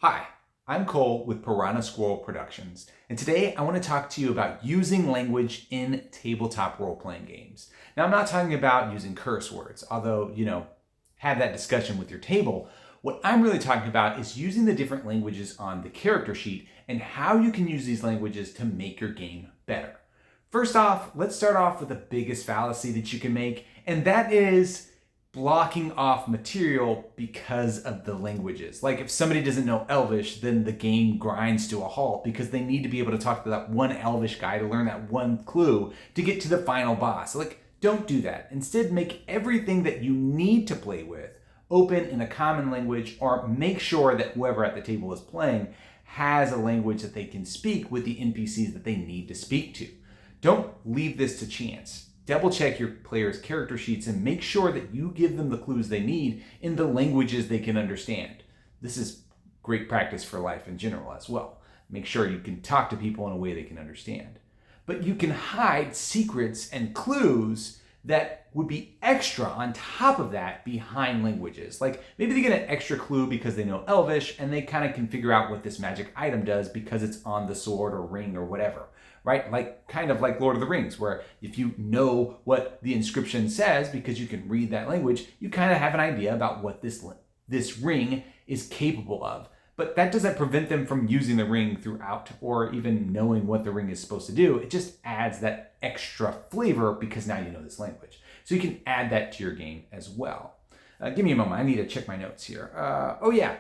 Hi, I'm Cole with Piranha Squirrel Productions, and today I want to talk to you about using language in tabletop role-playing games. Now, I'm not talking about using curse words, although, have that discussion with your table. What I'm really talking about is using the different languages on the character sheet and how you can use these languages to make your game better. First off, let's start off with the biggest fallacy that you can make, and that is blocking off material because of the languages. Like if somebody doesn't know Elvish, then the game grinds to a halt because they need to be able to talk to that one Elvish guy to learn that one clue to get to the final boss. Like, don't do that. Instead, make everything that you need to play with open in a common language, or make sure that whoever at the table is playing has a language that they can speak with the NPCs that they need to speak to. Don't leave this to chance. Double check your players' character sheets and make sure that you give them the clues they need in the languages they can understand. This is great practice for life in general as well. Make sure you can talk to people in a way they can understand. But you can hide secrets and clues that would be extra on top of that behind languages. Like maybe they get an extra clue because they know Elvish and they kind of can figure out what this magic item does because it's on the sword or ring or whatever. Right? Like kind of like Lord of the Rings, where if you know what the inscription says because you can read that language, you kind of have an idea about what this ring is capable of. But that doesn't prevent them from using the ring throughout or even knowing what the ring is supposed to do. It just adds that extra flavor because now you know this language. So you can add that to your game as well. Give me a moment. I need to check my notes here.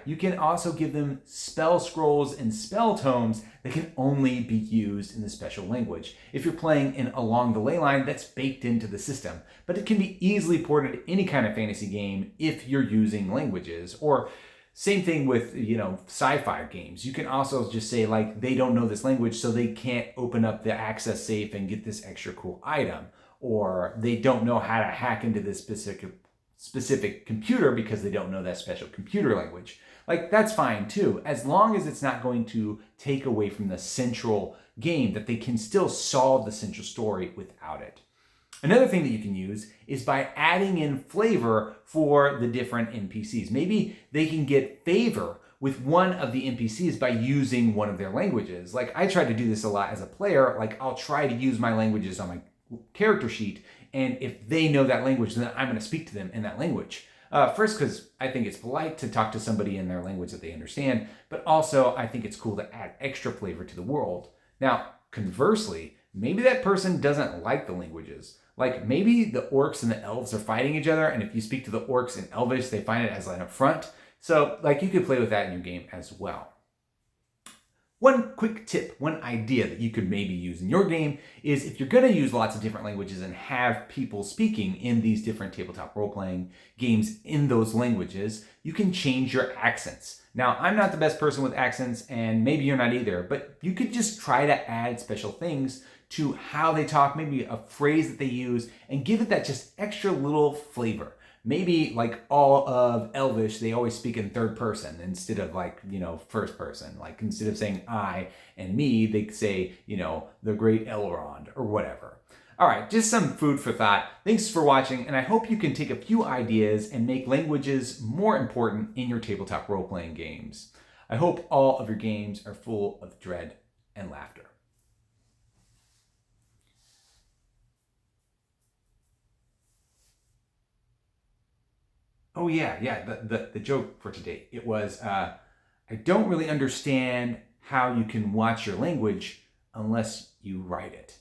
You can also give them spell scrolls and spell tomes that can only be used in the special language. If you're playing in Along the Leyline, that's baked into the system, but it can be easily ported to any kind of fantasy game if you're using languages. Or same thing with, sci-fi games. You can also just say like, they don't know this language, so they can't open up the access safe and get this extra cool item. Or they don't know how to hack into this specific computer because they don't know that special computer language. Like that's fine too, as long as it's not going to take away from the central game, that they can still solve the central story without it. Another thing that you can use is by adding in flavor for the different NPCs. Maybe they can get favor with one of the NPCs by using one of their languages. Like I try to do this a lot as a player. Like I'll try to use my languages on my character sheet, and if they know that language, then I'm going to speak to them in that language. First, because I think it's polite to talk to somebody in their language that they understand, but also I think it's cool to add extra flavor to the world. Now, conversely, maybe that person doesn't like the languages. Like maybe the orcs and the elves are fighting each other, and if you speak to the orcs in Elvish, they find it as an affront. So like you could play with that in your game as well. One quick tip, one idea that you could maybe use in your game is if you're going to use lots of different languages and have people speaking in these different tabletop role-playing games in those languages, you can change your accents. Now, I'm not the best person with accents, and maybe you're not either, but you could just try to add special things to how they talk, maybe a phrase that they use, and give it that just extra little flavor. Maybe like all of Elvish, they always speak in third person instead of first person. Like instead of saying I and me, they say, the great Elrond or whatever. All right, just some food for thought. Thanks for watching, and I hope you can take a few ideas and make languages more important in your tabletop role-playing games. I hope all of your games are full of dread and laughter. Oh yeah, the joke for today. It was, I don't really understand how you can watch your language unless you write it.